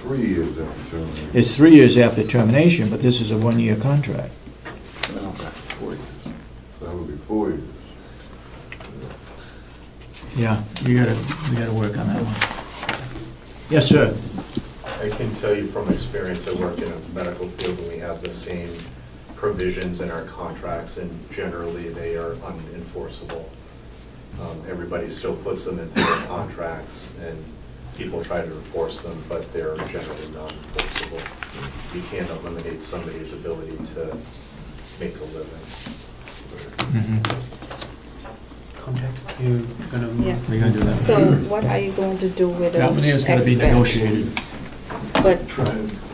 3 years after termination. It's 3 years after termination, but this is a 1-year contract. No, 4 years. So that would be 4 years. Yeah, we gotta work on that one. Yes, sir. I can tell you from experience, I work in a medical field and we have the same provisions in our contracts, and generally they are unenforceable. Everybody still puts them into their contracts and people try to enforce them, but they're generally non-enforceable. You can't eliminate somebody's ability to make a living. Contact, you gonna move? Yeah. We're gonna do that. So what are you going to do with That those one is gonna be experts? negotiated. But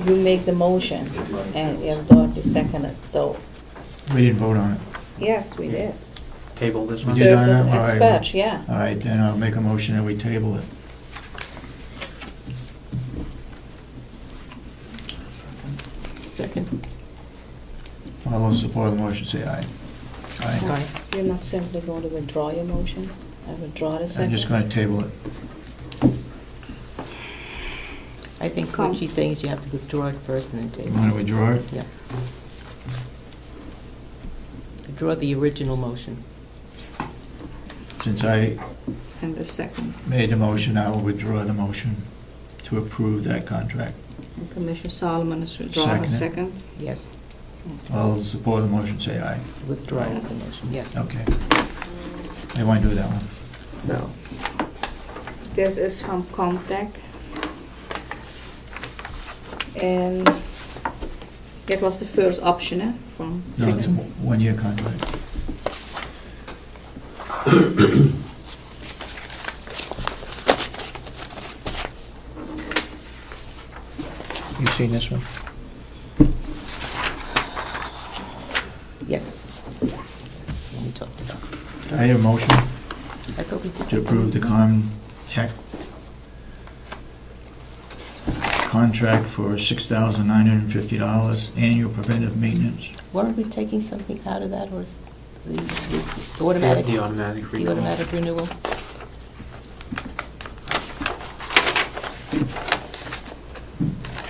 you make the motions and you have Dorothy seconded, so, We didn't vote on it. yes, we did. Table this We one? did Serve on as that? All right. experts, yeah. All right, then I'll make a motion that we table it. Second. All those in support of the motion say aye. Aye. You're not simply going to withdraw your motion and withdraw the second? I'm just gonna table it. I think what she's saying is you have to withdraw it first and then You table. wanna withdraw it? Yeah. Withdraw the original motion. Since I And the second. made the motion, I will withdraw the motion to approve that contract. And Commissioner Solomon is withdrawing a Second. second? Yes. All those in support of the motion say aye. Withdraw the motion, yes. Okay. I want to do that one. So, this is from Comtech. And that was the first option, from No, it's a 6. 1-year contract. You seen this one? Yes. We talked about. I have a motion I thought we did. to approve the Comtech contract for $6,950 annual preventive maintenance. Weren't we taking something out of that, or is the automatic? The automatic The renewal. automatic renewal?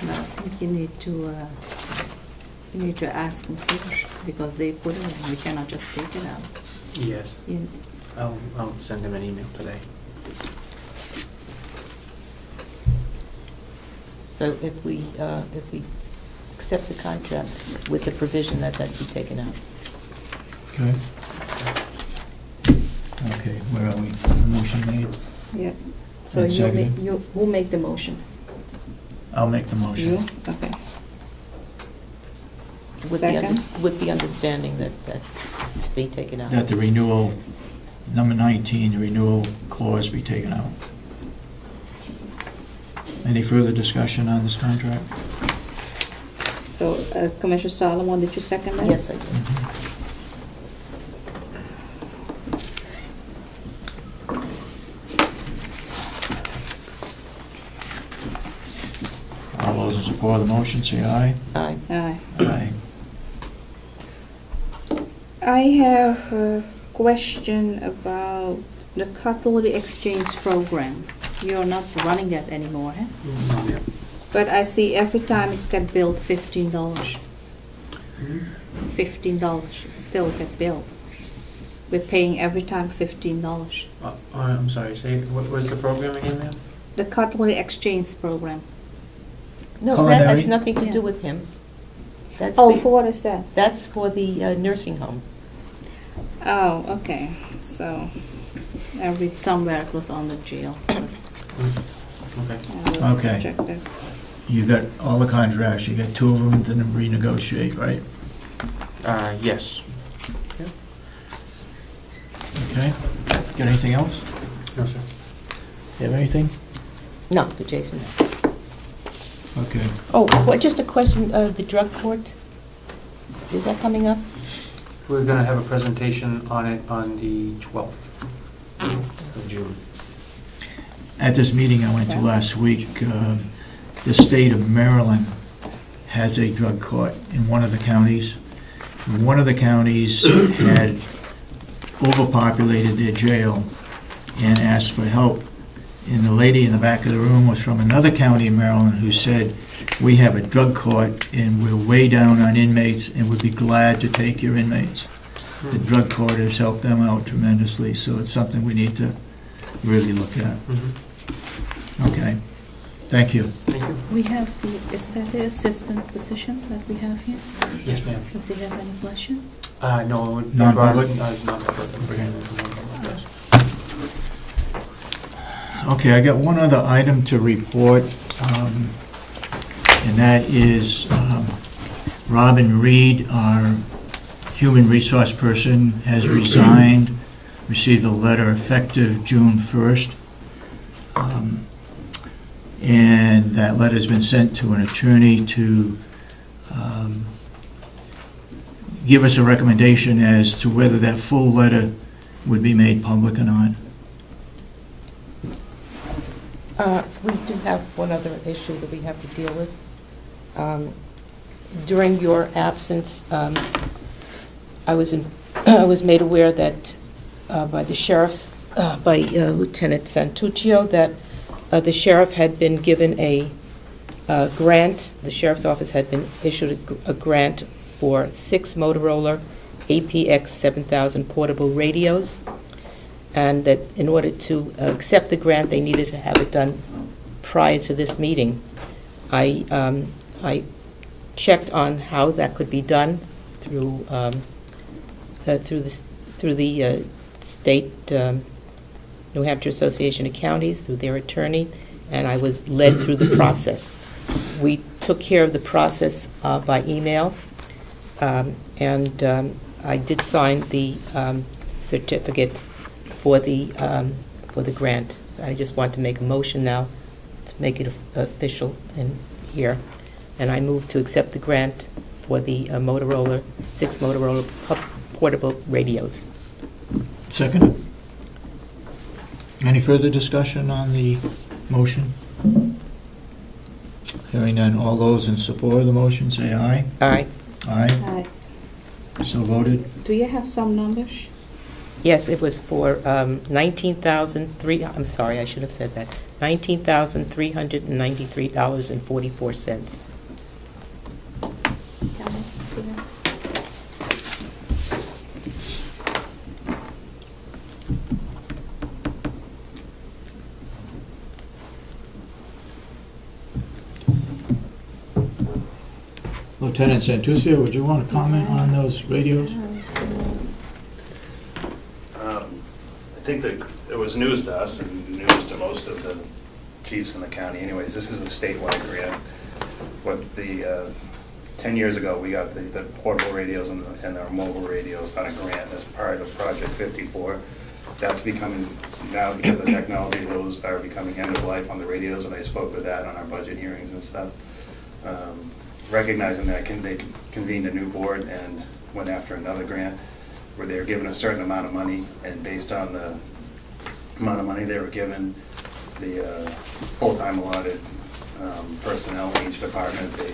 No, I think you need to ask them first, because they put it in, we cannot just take it out. Yes, You- I'll send him an email today. So if we accept the contract with the provision that that be taken out. Okay. Okay, where are we? Motion made. Yeah. So And seconded? who make the motion? I'll make the motion. You? Okay. With the Second? with the understanding that it's be taken out. That the renewal, number 19, the renewal clause be taken out. Any further discussion on this contract? So, Commissioner Solomon, did you second that? Yes, I did. All those in support of the motion, say aye. Aye. Aye. Aye. I have a question about the Catalytic Exchange Program. You're not running that anymore, huh? No, yeah. But I see every time it's got billed $15. $15, it still get billed. We're paying every time $15. I'm sorry, what was the program again, ma'am? The Catalytic Exchange Program. No, that Culinary? has nothing to Yeah. do with him. That's Oh, the- for what is that? That's for the nursing home. Oh, okay. So, I read somewhere it was on the jail. Okay. I will Okay. check that. You got all the contracts, you got 2 of them to renegotiate, right? Yes. Okay. Got anything else? No, sir. You have anything? No, for Jason. Okay. Oh, just a question, the drug court, is that coming up? We're gonna have a presentation on it on the 12th of June. At this meeting I went to last week, the state of Maryland has a drug court in one of the counties. One of the counties had overpopulated their jail and asked for help And the lady in the back of the room was from another county in Maryland who said, we have a drug court and we're way down on inmates and would be glad to take your inmates. The drug court has helped them out tremendously, so it's something we need to really look at. Okay, thank you. Thank you. We have is that the assistant position that we have here? Yes, ma'am. Does he have any questions? No, Non-public? Non-public. Okay, I got one other item to report, and that is Robin Reed, our human resource person, has resigned, received a letter effective June 1st. And that letter has been sent to an attorney to give us a recommendation as to whether that full letter would be made public or not. We do have one other issue that we have to deal with. During your absence, I was made aware that by the sheriff's, by Lieutenant Santuccio, that the sheriff had been given a grant. The sheriff's office had been issued a grant for 6 Motorola APX 7000 portable radios, and that in order to accept the grant, they needed to have it done prior to this meeting. I checked on how that could be done through the state New Hampshire Association of Counties, through their attorney, and I was led through the process. We took care of the process by email, and I did sign the certificate for the grant. I just want to make a motion now to make it official in here, and I move to accept the grant for the 6 Motorola portable radios. Second. Any further discussion on the motion? Hearing none, all those in support of the motion say aye. Aye. Aye. So voted. Do you have some numbers? Yes, it was for $19,300. I'm sorry, I should have said that. $19,393.44. Can I see that? Lieutenant Santuccio, would you want to comment on those radios? I think that it was news to us and news to most of the chiefs in the county anyways. This is a statewide grant. What 10 years ago, we got the portable radios and our mobile radios on a grant as part of Project 54. That's becoming, now because of technology, those are becoming end of life on the radios, and I spoke with that on our budget hearings and stuff. Recognizing that they convened a new board and went after another grant where they were given a certain amount of money, and based on the amount of money they were given, the full-time allotted personnel in each department, they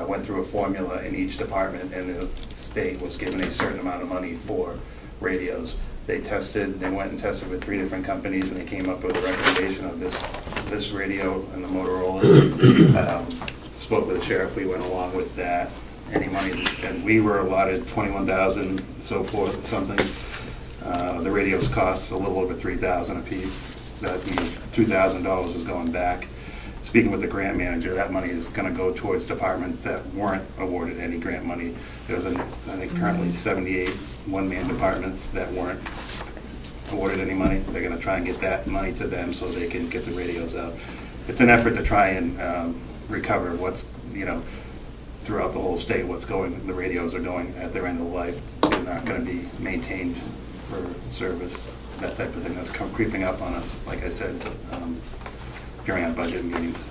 went through a formula in each department, and the state was given a certain amount of money for radios. They went and tested with 3 different companies, and they came up with a recommendation of this radio and the Motorola. Spoke with the sheriff, we went along with that. Any money, and we were allotted $21,000, so forth, something. The radios cost a little over $3,000 a piece. That means $2,000 is going back. Speaking with the grant manager, that money is going to go towards departments that weren't awarded any grant money. There's, I think, currently 78 one-man departments that weren't awarded any money. They're going to try and get that money to them so they can get the radios out. It's an effort to try and recover what's, throughout the whole state, the radios are going at their end of life. They're not going to be maintained for service, that type of thing. That's creeping up on us, like I said, during our budget meetings.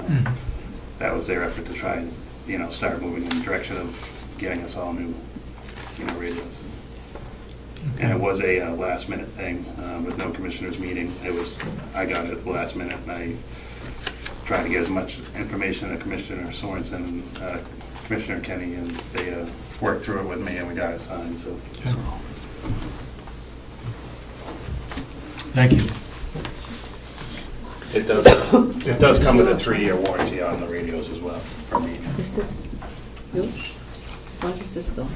That was their effort to try and, start moving in the direction of getting us all new, radios. Okay. And it was a last minute thing with no commissioners meeting. I got it last minute, and I tried to get as much information to Commissioner Sorensen and Commissioner Kenny, and they worked through it with me, and we got it signed. So. Thank you. It does come with a 3-year warranty on the radios as well for maintenance. Is this yours? Where does this go?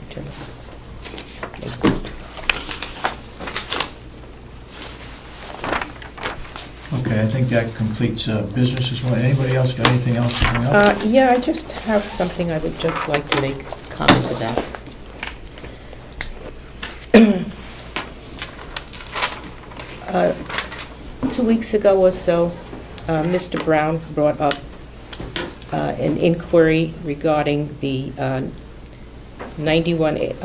Turn it. Okay, I think that completes business as well. Anybody else got anything else coming up? Yeah, I just have something I would just like to make comment about. 2 weeks ago or so, Mr. Brown brought up an inquiry regarding the 91A,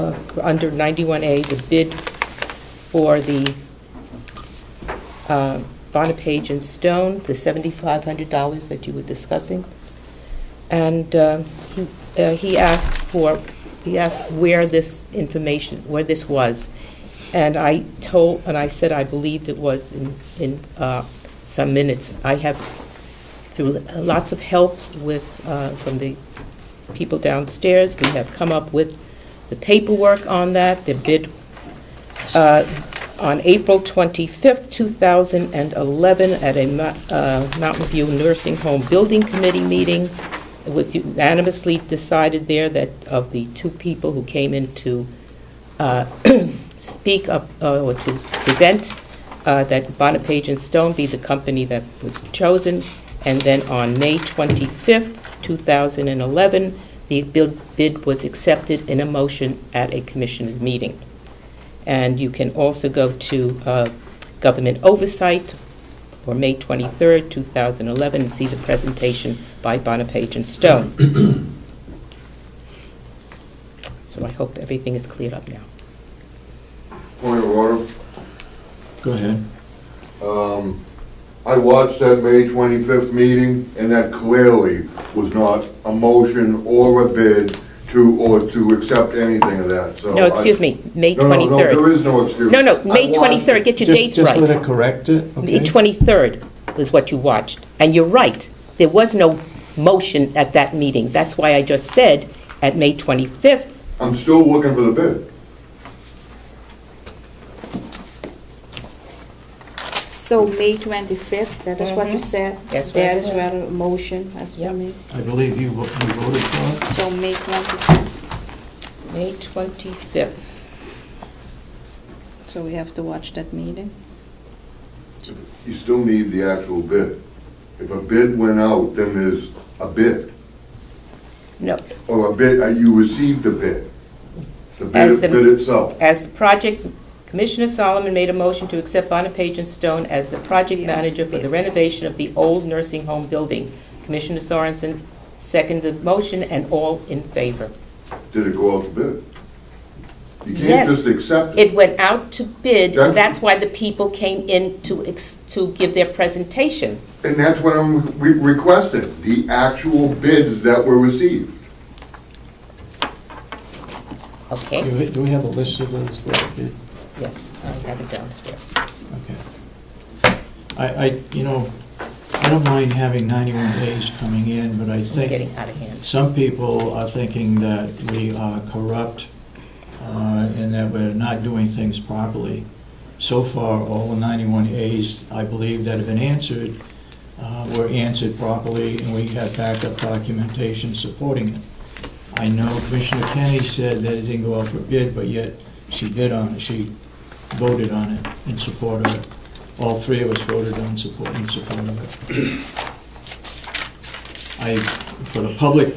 under 91A, the bid for the Bonapage and Stone, the $7,500 that you were discussing. And he asked where this information, where this was. And I said I believed it was in some minutes. I have, through lots of help with from the people downstairs, we have come up with the paperwork on that. The bid on April 25th, 2011, at a Mountain View Nursing Home Building Committee meeting, it was unanimously decided there that of the 2 people who came in to speak up or to present, that Bonapage and Stone be the company that was chosen. And then on May 25th, 2011, the bid was accepted in a motion at a commissioners meeting. And you can also go to Government Oversight for May 23rd, 2011, and see the presentation by Bonapage and Stone. So I hope everything is cleared up now. Point of order. Go ahead. I watched that May 25th meeting, and that clearly was not a motion or a bid to accept anything of that, so. No, excuse me, May 23rd. No, there is no excuse. No, May 23rd, get your dates right. Just let it correct it, okay? May 23rd was what you watched. And you're right, there was no motion at that meeting. That's why I just said at May 25th. I'm still looking for the bid. So May 25th, that is what you said? That's what I That is said. where the motion has Yep. been made. I believe you voted for it. So May 25th, May 25th. so we have to watch that meeting? You still need the actual bid. If a bid went out, then there's a bid. No, Or a bid, you received a bid. The As bid, the- bid itself. as the project, Commissioner Solomon made a motion to accept Bonapage and Stone as the project Yes, manager for the bid. renovation of the old nursing home building. Commissioner Sorensen seconded the motion, and all in favor. Did it go out to bid? You can't Yes. just accept it. It went out to bid, That's- that's why the people came in to give their presentation. And that's what I'm requesting, the actual bids that were received. Okay? Do we have a list of those that did? Yes, I have it downstairs. Okay. I don't mind having 91 days coming in, but I It's think getting out of hand. some people are thinking that we are corrupt and that we're not doing things properly. So far, all the 91As, I believe, that have been answered were answered properly, and we have backup documentation supporting it. I know Commissioner Kenny said that it didn't go out for bid, but yet she bid on it. She voted on it in support of it. All 3 of us voted in support of it. For the public,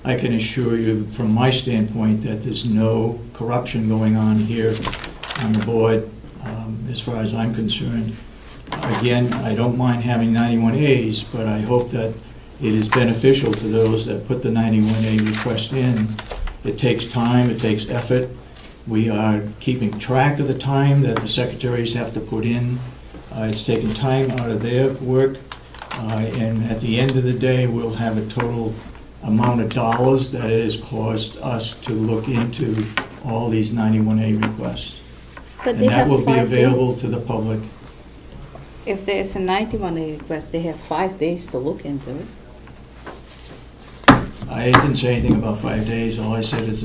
I can assure you, from my standpoint, that there's no corruption going on here on the board, as far as I'm concerned. Again, I don't mind having 91As, but I hope that it is beneficial to those that put the 91A request in. It takes time, it takes effort. We are keeping track of the time that the secretaries have to put in. It's taking time out of their work, and at the end of the day, we'll have a total amount of dollars that it has caused us to look into all these 91A requests. But And they that have will be 5 available days. to the public. If there is a 91A request, they have 5 days to look into it. I didn't say anything about 5 days. All I said is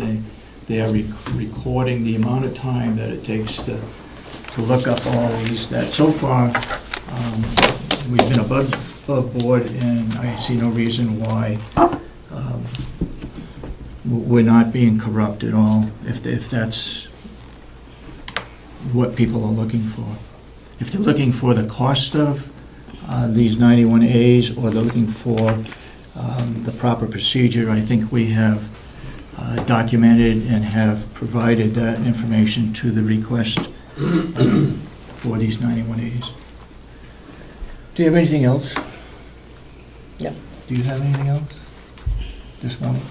they're recording the amount of time that it takes to look up all these, that so far, we've been above board, and I see no reason why we're not being corrupt at all, if that's what people are looking for. If they're looking for the cost of these 91As, or they're looking for the proper procedure, I think we have documented and have provided that information to the request for these 91As. Do you have anything else? No. Do you have anything else this morning?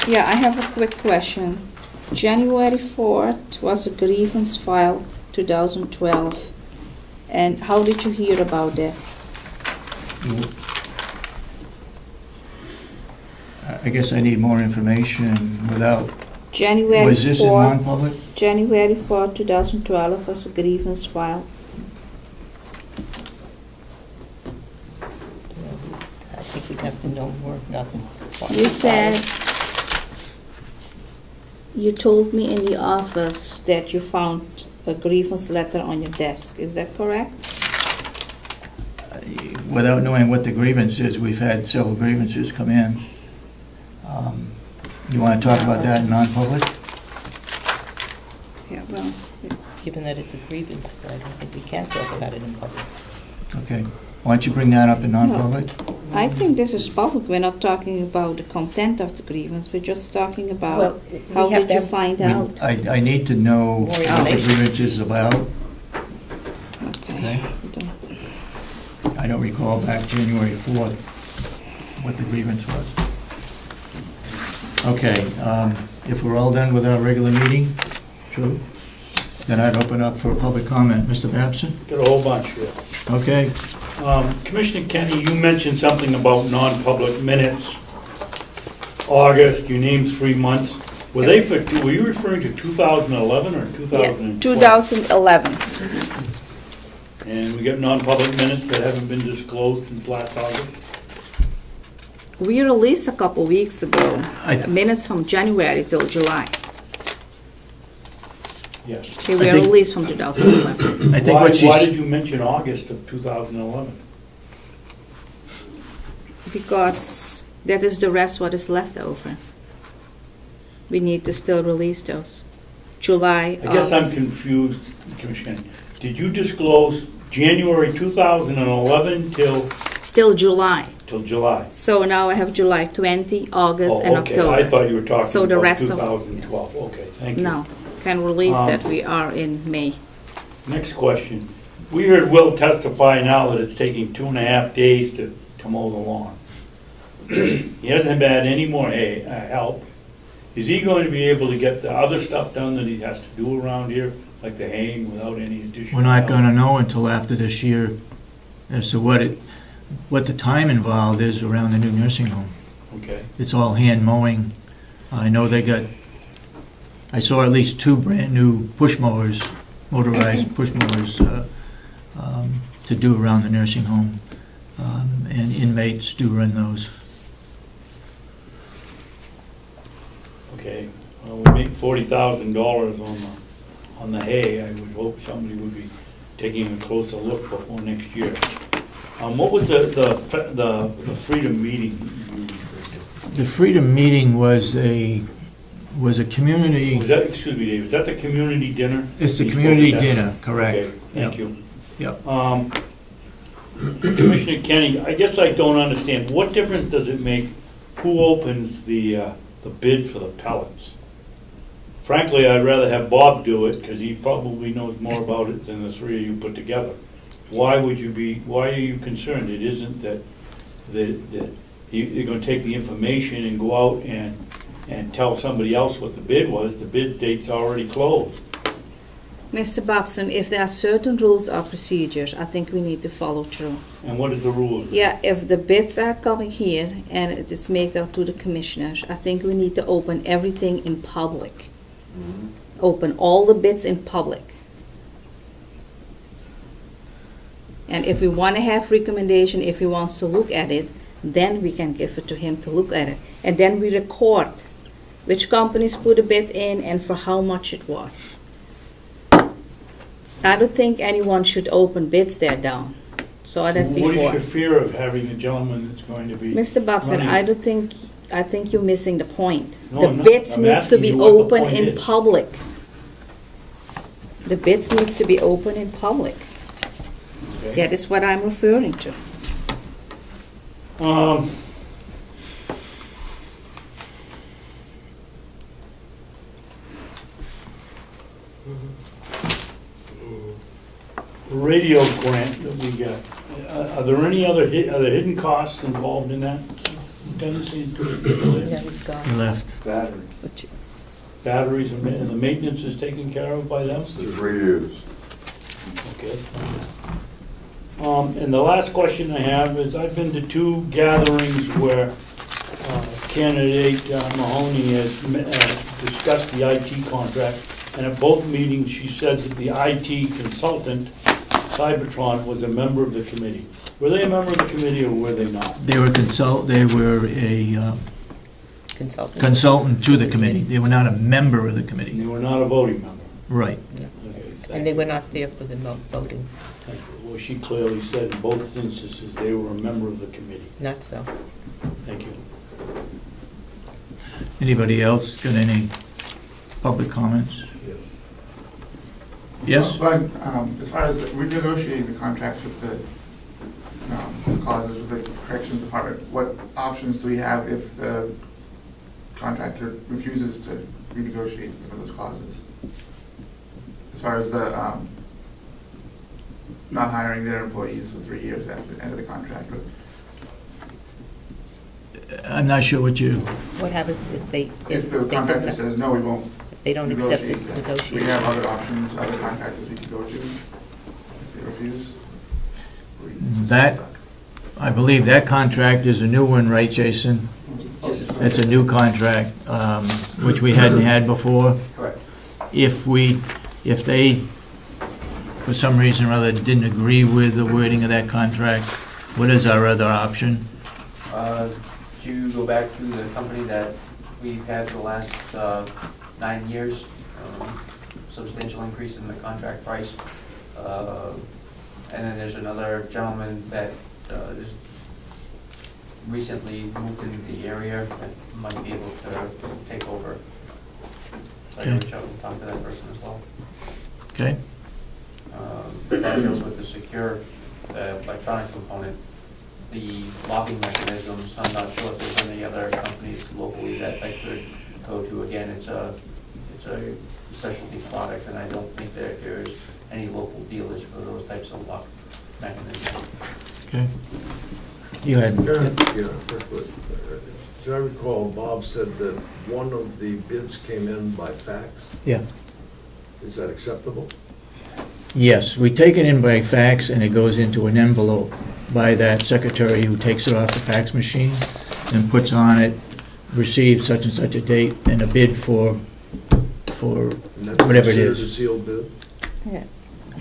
Yeah, I have a quick question. January 4th was a grievance filed, 2012. And how did you hear about that? I guess I need more information without, January was this in 4th, non-public? January 4th, 2012 was a grievance filed. I think we'd have to know more, nothing. You said, you told me in the office that you found a grievance letter on your desk. Is that correct? Without knowing what the grievance is, we've had several grievances come in. You want to talk about that in non-public? Yeah, well, Given that it's a grievance, I don't think we can talk about it in public. Okay. Why don't you bring that up in non-public? I think this is public. We're not talking about the content of the grievance. We're just talking about Well, how we have did you to- find out? I need to know More what the information. grievance is about. Okay. Okay. We don't- I don't recall back January 4th what the grievance was. Okay, if we're all done with our regular meeting, true, then I'd open up for a public comment. Mr. Babson? Got a whole bunch here. Okay. Commissioner Kenny, you mentioned something about non-public minutes. August, you named 3 months. Were you referring to 2011 or 2012? 2011. And we got non-public minutes that haven't been disclosed since last August? We released a couple weeks ago, I- minutes from January till July. Yes. They were think- released from 2011. I think Why what she's... did you mention August of 2011? Because that is the rest what is left over. We need to still release those. July, I guess I'm August. confused, Commissioner. Did you disclose January 2011 Till July. till July? So now I have July 20, August, and Oh, okay. October. I thought you were talking So the about rest of- 2012. Okay, thank you. No, can release Um, that we are in May. Next question. We heard Will testify now that it's taking 2.5 days to mow the lawn. He hasn't had any more help. Is he going to be able to get the other stuff done that he has to do around here, like the haying, without any additional We're not help? going to know until after this year as to what the time involved is around the new nursing home. Okay. It's all hand mowing. I know I saw at least 2 brand-new push mowers, motorized push mowers, to do around the nursing home. And inmates do run those. Okay. Well, we make $40,000 on the hay. I would hope somebody would be taking a closer look before next year. What was the freedom meeting you referred to? The Freedom Meeting was a community, Was that, excuse me, Dave, was that the community dinner? it's a You community spoke to that? dinner, correct. Okay, thank Yep. you. Yep. Commissioner Kenny, I guess I don't understand. What difference does it make who opens the bid for the pellets? Frankly, I'd rather have Bob do it, because he probably knows more about it than the 3 of you put together. Why are you concerned? It isn't that you're going to take the information and go out and tell somebody else what the bid was. The bid date's already closed. Mr. Babson, if there are certain rules or procedures, I think we need to follow through. And what is the rule? Yeah, if the bids are coming here and it is made out to the commissioners, I think we need to open everything in public. Open all the bids in public. And if we want to have recommendation, if he wants to look at it, Then we can give it to him to look at it. And then we record which companies put a bid in and for how much it was. I don't think anyone should open bids there down. Saw that What before. is your fear of having a gentleman that's going to be? Mr. Bobson, running- I think you're missing the point. No, The I'm not. bids I'm needs to asking be you what the open point in is. public. The bids needs to be open in public. Okay. That is what I'm referring to. Radio grant that we got, are there any other hidden costs involved in that? Tendency Yeah, to he's He gone. left. Batteries. batteries and the maintenance is taken care of by them? 3 years. Okay. And the last question I have is, I've been to 2 gatherings where candidate Mahoney has discussed the IT contract, and at both meetings, she said that the IT consultant, Cybertron, was a member of the committee. Were they a member of the committee or were they not? They were a consultant to the committee. They were not a member of the They committee. were not a voting member. Right. Okay, And they were not there for the voting, thank you. Well, she clearly said in both instances they were a member of the committee. not so. Thank you. Anybody else got any public comments? Yes? But as far as renegotiating the contracts with the clauses with the corrections department, what options do we have if the contractor refuses to renegotiate those clauses? As far as the not hiring their employees for 3 years after the end of the contract. I'm not sure what you, What happens if they, If the they contractor don't, says, no, we won't if they don't accept the negotiate that, we negotiation? have other options, other contractors we can go to if they refuse. That- I believe that contract is a new one, right, Jason? It's a new contract, which we hadn't had before. Correct. If they, for some reason or other, didn't agree with the wording of that contract, what is our other option? To go back to the company that we've had for the last 9 years, substantial increase in the contract price. And then there's another gentleman that is recently moved into the area that might be able to take over. So I can reach out and talk to that person as well. Okay? That deals with the secure electronic component. The locking mechanisms, I'm not sure if there's any other companies locally that I could go to. Again, it's a specialty product, and I don't think that there's any local dealers for those types of lock mechanisms. Okay. You had, Yeah, quickly. As I recall, Bob said that one of the bids came in by fax. yeah. Is that acceptable? Yes, we take it in by fax and it goes into an envelope by that secretary who takes it off the fax machine and puts on it, received such and such a date and a bid for And that's whatever it considered a is. sealed bid? Yeah.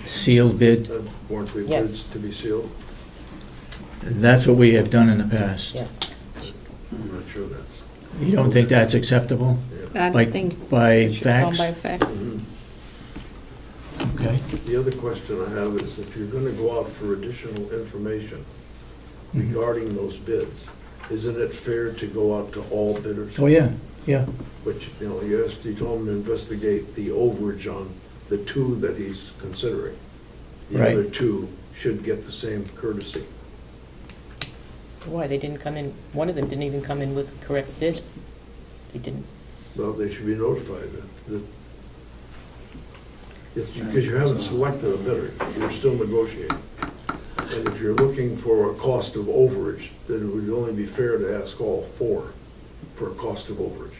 Sealed bid. Weren't the Yes. bids to be sealed? That's what we have done in the past. Yes. I'm not sure that's. You don't think that's acceptable? Yeah. I By- don't think by it should come fax? by fax. Mhm. Okay. The other question I have is, if you're going to go out for additional information regarding those bids, isn't it fair to go out to all bidders? Oh, yeah, yeah. But, you told him to investigate the overage on the 2 that he's considering. The Right. other 2 should get the same courtesy. Why, they didn't come in, one of them didn't even come in with the correct bid. They didn't. Well, they should be notified that, because you haven't selected a bidder, you're still negotiating. And if you're looking for a cost of overage, then it would only be fair to ask all 4 for a cost of overage.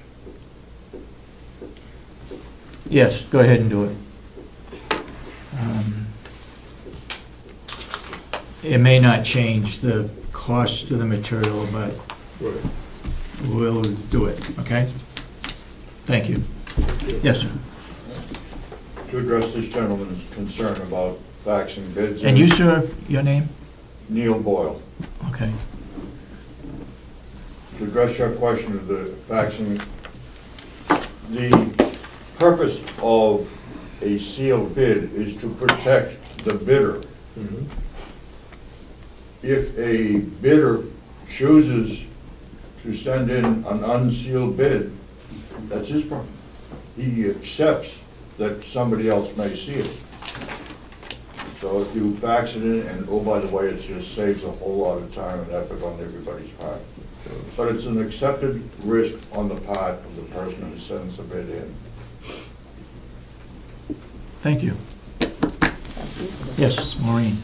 Yes, go ahead and do it. It may not change the cost of the material, but Right. we'll do it, okay? Thank you. Yes, sir. To address this gentleman's concern about faxing bids. And you, sir, your name? Neil Boyle. Okay. address your question of the faxing. The purpose of a sealed bid is to protect the bidder. Mhm. If a bidder chooses to send in an unsealed bid, that's his problem. He accepts that somebody else may see it. So if you fax it in, and oh, by the way, it just saves a whole lot of time and effort on everybody's part. But it's an accepted risk on the part of the person who sends the bid in. Thank you. Yes, Maureen.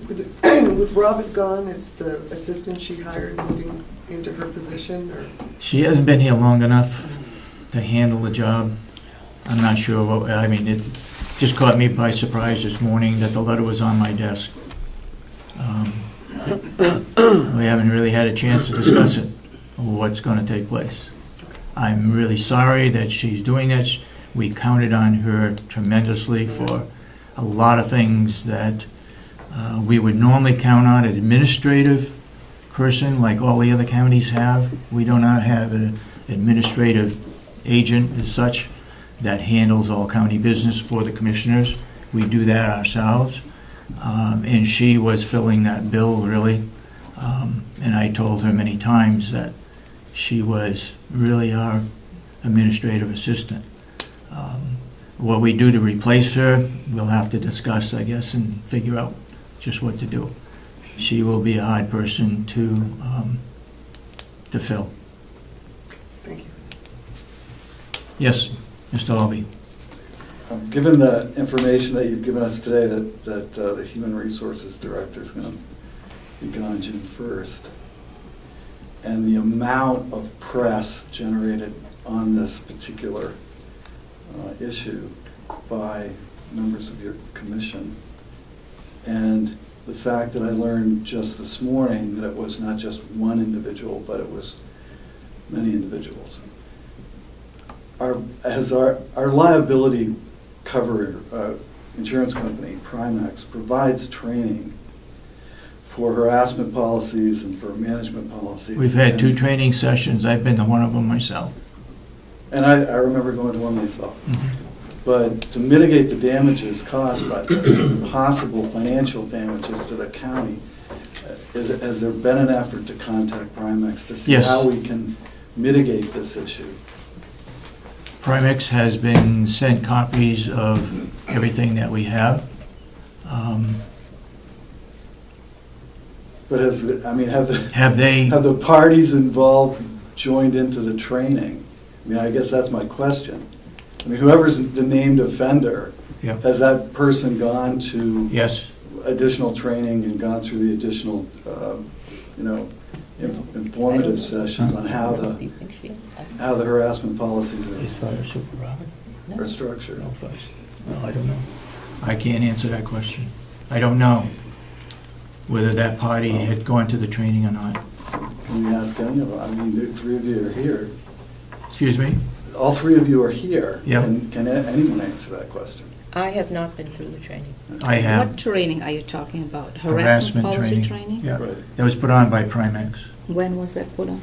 With Robert gone, is the assistant she hired moving into her position, or? She hasn't been here long enough to handle the job. I'm not sure what, I mean, it just caught me by surprise this morning that the letter was on my desk. We haven't really had a chance to discuss it, what's going to take place. I'm really sorry that she's doing this. We counted on her tremendously for a lot of things that we would normally count on. An administrative person like all the other counties have. We do not have an administrative agent as such that handles all county business for the commissioners. We do that ourselves. And she was filling that bill, really. And I told her many times that she was really our administrative assistant. What we do to replace her, we'll have to discuss, I guess, and figure out just what to do. She will be a hard person to fill. Thank you. Yes, Mr. Albee. Given the information that you've given us today that the Human Resources Director is going to be gone June 1st, and the amount of press generated on this particular issue by members of your commission, and the fact that I learned just this morning that it was not just one individual, but it was many individuals. Has our liability cover insurance company, Primex, provides training for harassment policies and for management policies. We've had 2 training sessions. I've been to one of them myself. And I remember going to one myself. But to mitigate the damages caused by this, and possible financial damages to the county, has there been an effort to contact Primex to see Yes. how we can mitigate this issue? Primex has been sent copies of everything that we have. But have they? Have the parties involved joined into the training? I mean, I guess that's my question. I mean, whoever's the named offender, Yep. has that person gone to Yes. additional training and gone through the additional, informative sessions on how the harassment policies Is Fire Super Robert? are structured? No, I don't know. I can't answer that question. I don't know whether that party had gone to the training or not. Can you ask any of them? I mean, the 3 of you are here. Excuse me? All 3 of you are here. Yeah. Can anyone answer that question? I have not been through the training. I have. What training are you talking about? Harassment policy training? Yeah, Right. that was put on by Primex. When was that put on?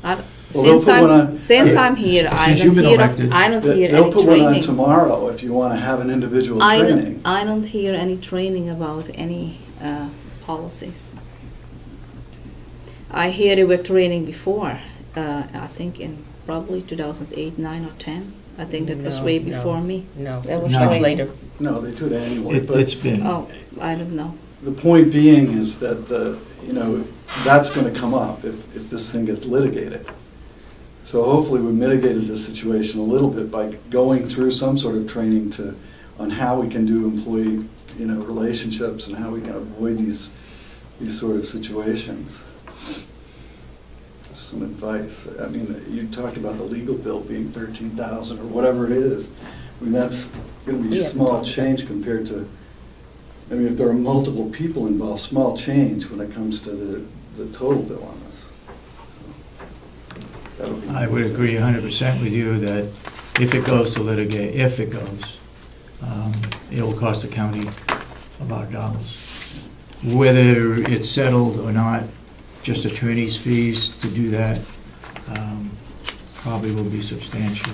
Well, they'll put one on- Since I'm here, I Since you've don't been hear, elected. I don't hear They'll any put one on training. tomorrow if you want to have an individual training. I don't hear any training about any policies. I hear they were training before, I think in probably 2008, 9, or 10. I think that was No, way no. before me. No, That was No. much training. later. No, they do it annually. but It's been. Oh, I don't know. the point being is that that's going to come up if this thing gets litigated. So hopefully we mitigated this situation a little bit by going through some sort of training on how we can do employee relationships and how we can avoid these sort of situations. Some advice. I mean, you talked about the legal bill being $13,000 or whatever it is. I mean, that's going to be Yeah. small change compared to. I mean, if there are multiple people involved, small change when it comes to the total bill on this. That would be I would agree 100% with you that if it goes to litigate, it'll cost the county a lot of dollars. Whether it's settled or not, just attorney's fees to do that probably will be substantial.